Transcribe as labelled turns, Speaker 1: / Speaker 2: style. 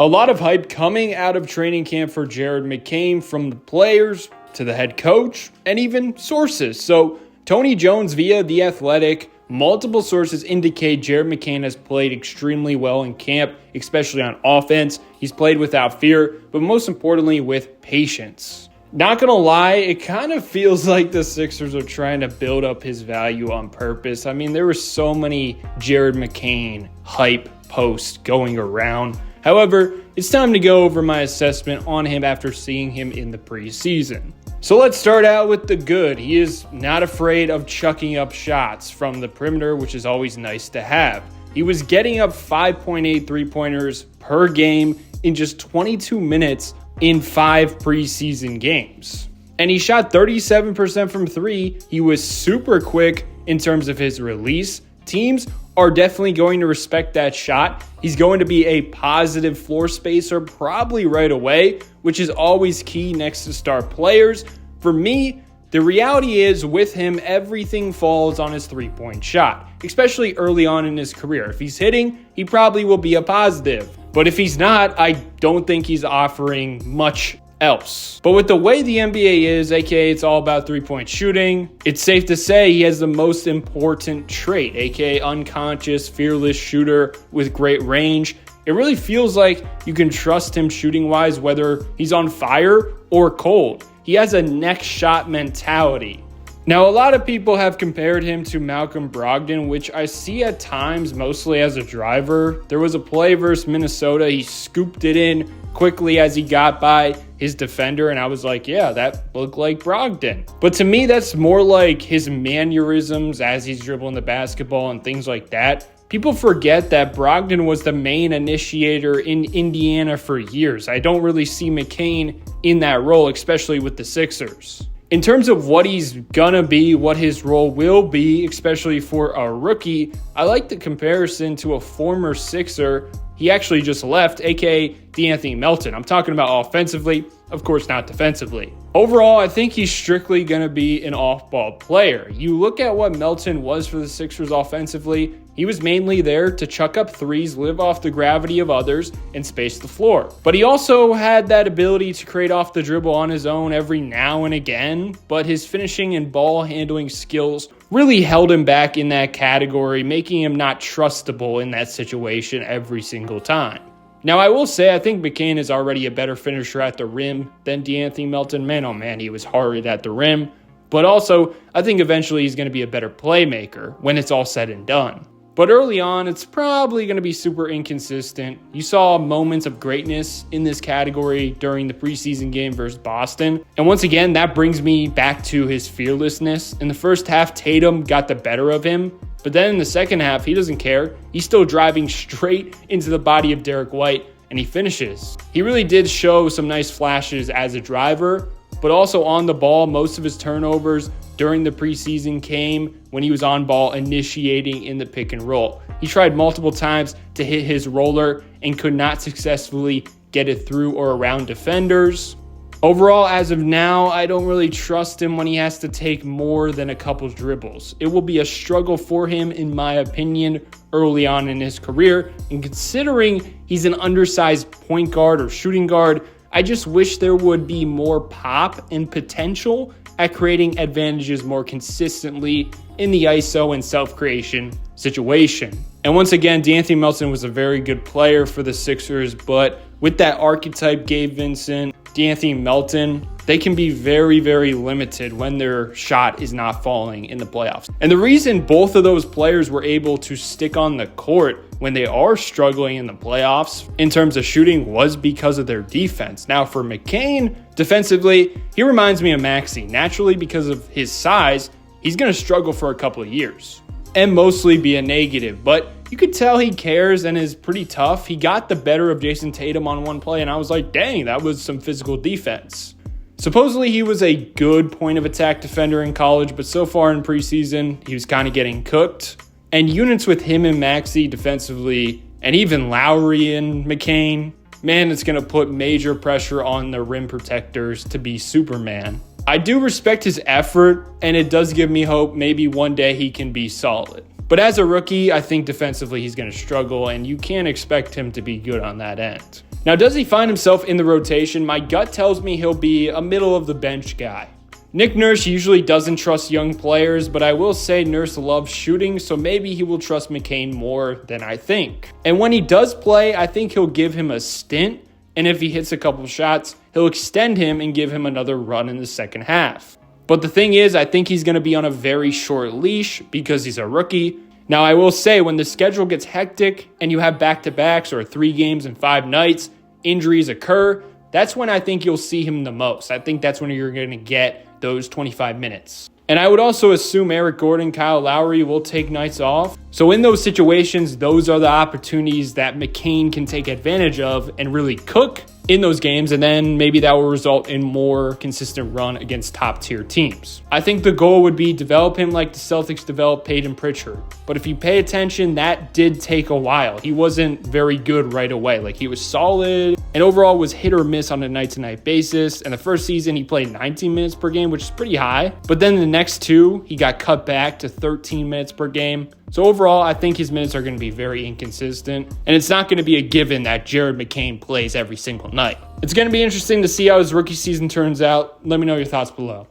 Speaker 1: A lot of hype coming out of training camp for Jared McCain from the players to the head coach and even sources. So Tony Jones via The Athletic, multiple sources indicate Jared McCain has played extremely well in camp, especially on offense. He's played without fear, but most importantly with patience. Not gonna lie, it kind of feels like the Sixers are trying to build up his value on purpose. I mean, there were so many Jared McCain hype posts going around. However, it's time to go over my assessment on him after seeing him in the preseason. So let's start out with the good. He is not afraid of chucking up shots from the perimeter, which is always nice to have. He was getting up 5.8 3-pointers per game in just 22 minutes in 5 preseason games. And he shot 37% from 3. He was super quick in terms of his release. Teams are definitely going to respect that shot. He's going to be a positive floor spacer probably right away, which is always key next to star players. For me, the reality is with him, everything falls on his three-point shot, especially early on in his career. If he's hitting, he probably will be a positive. But if he's not, I don't think he's offering much else. But with the way the NBA is, aka it's all about three-point shooting, it's safe to say he has the most important trait, aka unconscious, fearless shooter with great range. It really feels like you can trust him shooting-wise, whether he's on fire or cold. He has a next shot mentality. Now, a lot of people have compared him to Malcolm Brogdon, which I see at times mostly as a driver. There was a play versus Minnesota. He scooped it in quickly as he got by his defender, and I was like, yeah, that looked like Brogdon. But to me, that's more like his mannerisms as he's dribbling the basketball and things like that. People forget that Brogdon was the main initiator in Indiana for years. I don't really see McCain in that role, especially with the Sixers. In terms of what he's gonna be, what his role will be, especially for a rookie, I like the comparison to a former Sixer. He actually just left, aka D'Anthony Melton. I'm talking about offensively, of course not defensively. Overall, I think he's strictly gonna be an off-ball player. You look at what Melton was for the Sixers offensively, he was mainly there to chuck up threes, live off the gravity of others, and space the floor. But he also had that ability to create off the dribble on his own every now and again, but his finishing and ball handling skills really held him back in that category, making him not trustable in that situation every single time. Now, I will say I think McCain is already a better finisher at the rim than D'Anthony Melton. Man, oh man, he was hard at the rim. But also, I think eventually he's going to be a better playmaker when it's all said and done. But early on, it's probably going to be super inconsistent. You saw moments of greatness in this category during the preseason game versus Boston. And once again, that brings me back to his fearlessness. In the first half, Tatum got the better of him. But then in the second half, he doesn't care. He's still driving straight into the body of Derek White, and he finishes. He really did show some nice flashes as a driver, but also on the ball. Most of his turnovers during the preseason came when he was on ball initiating in the pick and roll. He tried multiple times to hit his roller and could not successfully get it through or around defenders. Overall, as of now, I don't really trust him when he has to take more than a couple dribbles. It will be a struggle for him, in my opinion, early on in his career. And considering he's an undersized point guard or shooting guard, I just wish there would be more pop and potential at creating advantages more consistently in the ISO and self-creation situation. And once again, D'Anthony Melton was a very good player for the Sixers, but with that archetype, Gabe Vincent, D'Anthony Melton, they can be very, very limited when their shot is not falling in the playoffs. And the reason both of those players were able to stick on the court when they are struggling in the playoffs in terms of shooting was because of their defense. Now for McCain, defensively, he reminds me of Maxey. Naturally, because of his size, he's going to struggle for a couple of years and mostly be a negative. But you could tell he cares and is pretty tough. He got the better of Jason Tatum on one play, and I was like, dang, that was some physical defense. Supposedly, he was a good point of attack defender in college, but so far in preseason, he was kind of getting cooked. And units with him and Maxey defensively, and even Lowry and McCain, man, it's going to put major pressure on the rim protectors to be Superman. I do respect his effort, and it does give me hope maybe one day he can be solid. But as a rookie, I think defensively he's going to struggle, and you can't expect him to be good on that end. Now, does he find himself in the rotation? My gut tells me he'll be a middle of the bench guy. Nick Nurse usually doesn't trust young players, but I will say Nurse loves shooting, so maybe he will trust McCain more than I think. And when he does play, I think he'll give him a stint, and if he hits a couple shots, he'll extend him and give him another run in the second half. But the thing is, I think he's going to be on a very short leash because he's a rookie. Now, I will say, when the schedule gets hectic and you have back-to-backs or 3 games in 5 nights, injuries occur, that's when I think you'll see him the most. I think that's when you're going to get those 25 minutes. And I would also assume Eric Gordon, Kyle Lowry will take nights off. So in those situations, those are the opportunities that McCain can take advantage of and really cook in those games, and then maybe that will result in more consistent run against top tier teams. I think the goal would be develop him like the Celtics developed Peyton Pritchard. But if you pay attention, that did take a while. He wasn't very good right away. Like, he was solid and overall was hit or miss on a night-to-night basis. And the first season, he played 19 minutes per game, which is pretty high. But then the next 2, he got cut back to 13 minutes per game. So overall, I think his minutes are going to be very inconsistent, and it's not going to be a given that Jared McCain plays every single night. It's going to be interesting to see how his rookie season turns out. Let me know your thoughts below.